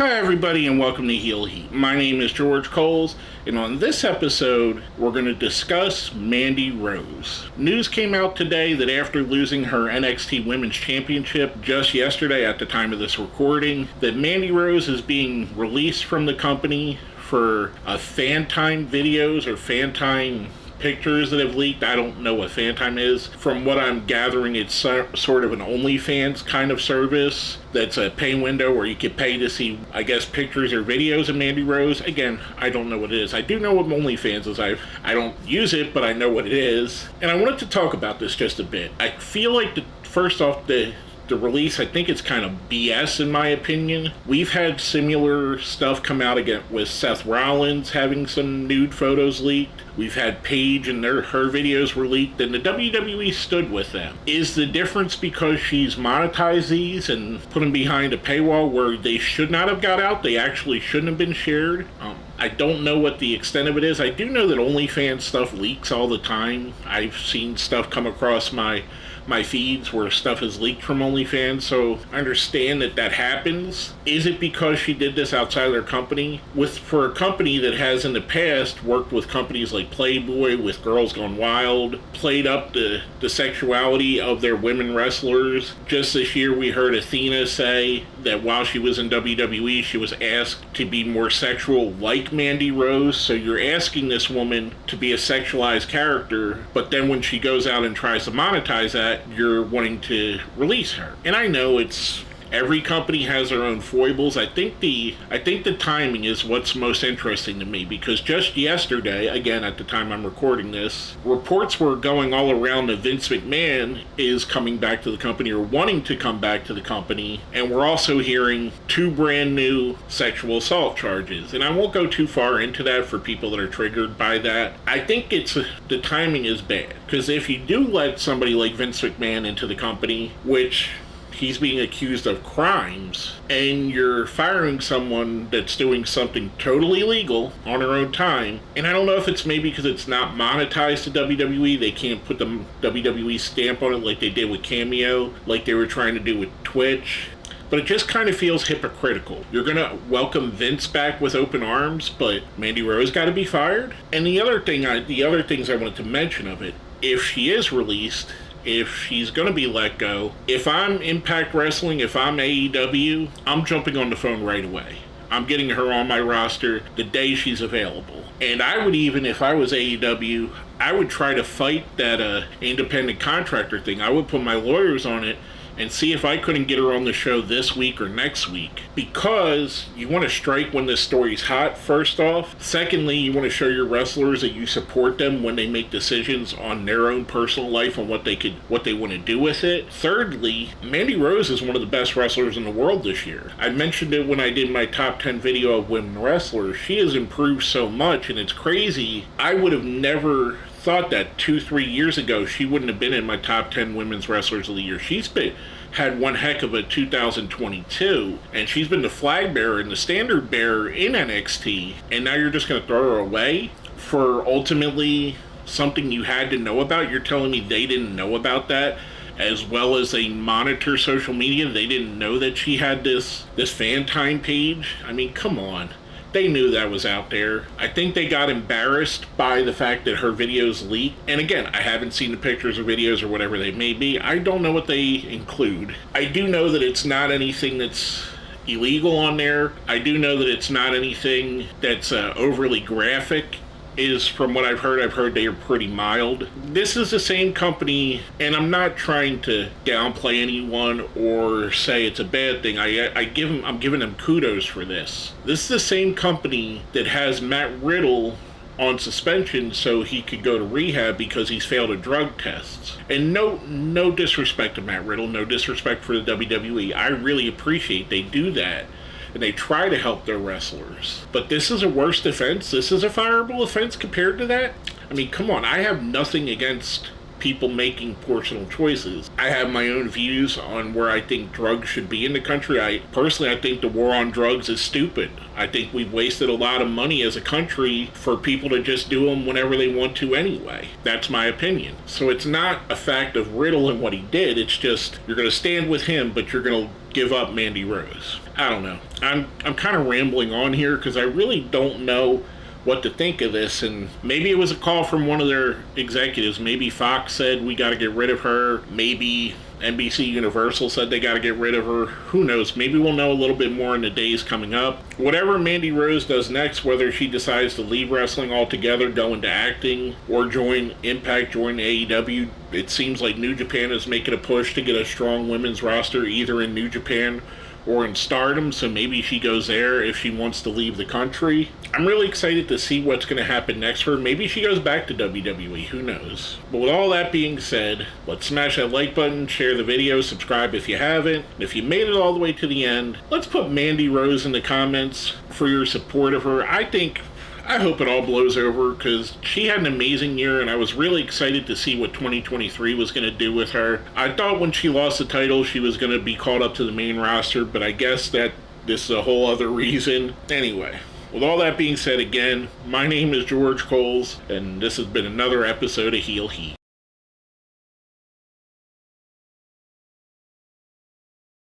Hi everybody and welcome to Heel Heat. My name is George Coles, and on this episode we're going to discuss Mandy Rose. News came out today that after losing her NXT Women's Championship just yesterday at the time of this recording, that Mandy Rose is being released from the company for fan time videos or fan time pictures that have leaked. I don't know what fan time is. From what I'm gathering, it's sort of an OnlyFans kind of service that's a pay window where you can pay to see, I guess, pictures or videos of Mandy Rose. Again, I don't know what it is. I do know what OnlyFans is. I don't use it, but I know what it is. And I wanted to talk about this just a bit. I feel like, first off, the release, I think it's kind of BS in my opinion. We've had similar stuff come out again with Seth Rollins having some nude photos leaked. We've had Paige and her videos were leaked, and the WWE stood with them. Is the difference because she's monetized these and put them behind a paywall where they should not have got out? They actually shouldn't have been shared? I don't know what the extent of it is. I do know that OnlyFans stuff leaks all the time. I've seen stuff come across my feeds where stuff is leaked from OnlyFans, so I understand that happens. Is it because she did this outside of their company? For a company that has in the past worked with companies like Playboy, with Girls Gone Wild, played up the sexuality of their women wrestlers. Just this year we heard Athena say that while she was in WWE, she was asked to be more sexual like Mandy Rose. So you're asking this woman to be a sexualized character, but then when she goes out and tries to monetize that, you're wanting to release her. And I know every company has their own foibles. I think the timing is what's most interesting to me, because just yesterday, again at the time I'm recording this, reports were going all around that Vince McMahon is coming back to the company or wanting to come back to the company, and we're also hearing 2 brand new sexual assault charges. And I won't go too far into that for people that are triggered by that. I think the timing is bad, because if you do let somebody like Vince McMahon into the company, which he's being accused of crimes, and you're firing someone that's doing something totally legal on her own time. And I don't know if it's maybe because it's not monetized to WWE, they can't put the WWE stamp on it like they did with Cameo, like they were trying to do with Twitch. But it just kind of feels hypocritical. You're going to welcome Vince back with open arms, but Mandy Rose got to be fired? And the other things I wanted to mention of it, if she is released, if she's going to be let go, if I'm Impact Wrestling, if I'm AEW, I'm jumping on the phone right away. I'm getting her on my roster the day she's available. And I would even, if I was AEW, I would try to fight that independent contractor thing. I would put my lawyers on it and see if I couldn't get her on the show this week or next week. Because you want to strike when this story's hot, first off. Secondly, you want to show your wrestlers that you support them when they make decisions on their own personal life and what they want to do with it. Thirdly, Mandy Rose is one of the best wrestlers in the world this year. I mentioned it when I did my top 10 video of women wrestlers. She has improved so much, and it's crazy. I would have never thought that 2-3 years ago she wouldn't have been in my top 10 women's wrestlers of the year. She's had one heck of a 2022, and she's been the flag bearer and the standard bearer in NXT, and now you're just going to throw her away for ultimately something you had to know about? You're telling me they didn't know about that? As well as they monitor social media, they didn't know that she had this fan time page? I mean, come on. They knew that was out there. I think they got embarrassed by the fact that her videos leaked. And again, I haven't seen the pictures or videos or whatever they may be. I don't know what they include. I do know that it's not anything that's illegal on there. I do know that it's not anything that's overly graphic. Is from what I've heard they are pretty mild. This is the same company, and I'm not trying to downplay anyone or say it's a bad thing. I'm giving them kudos for this. This is the same company that has Matt Riddle on suspension so he could go to rehab because he's failed a drug test. And no disrespect to Matt Riddle, no disrespect for the WWE. I really appreciate they do that. And they try to help their wrestlers. But this is a worse offense? This is a fireable offense compared to that? I mean, come on. I have nothing against people making personal choices. I have my own views on where I think drugs should be in the country. I think the war on drugs is stupid. I think we've wasted a lot of money as a country for people to just do them whenever they want to anyway. That's my opinion. So it's not a fact of Riddle and what he did. It's just you're going to stand with him, but you're going to give up Mandy Rose. I don't know. I'm kind of rambling on here because I really don't know what to think of this, and maybe it was a call from one of their executives. Maybe Fox said we got to get rid of her. Maybe NBC Universal said they got to get rid of her. Who knows? Maybe we'll know a little bit more in the days coming up. Whatever Mandy Rose does next, whether she decides to leave wrestling altogether, go into acting, or join Impact, join AEW, it seems like New Japan is making a push to get a strong women's roster either in New Japan or in Stardom, so maybe she goes there if she wants to leave the country. I'm really excited to see what's going to happen next for her. Maybe she goes back to WWE, who knows. But with all that being said, let's smash that like button, share the video, subscribe if you haven't. And if you made it all the way to the end, let's put Mandy Rose in the comments for your support of her. I hope it all blows over because she had an amazing year and I was really excited to see what 2023 was going to do with her. I thought when she lost the title she was going to be called up to the main roster, but I guess that this is a whole other reason. Anyway, with all that being said, again, my name is George Coles and this has been another episode of Heel Heat.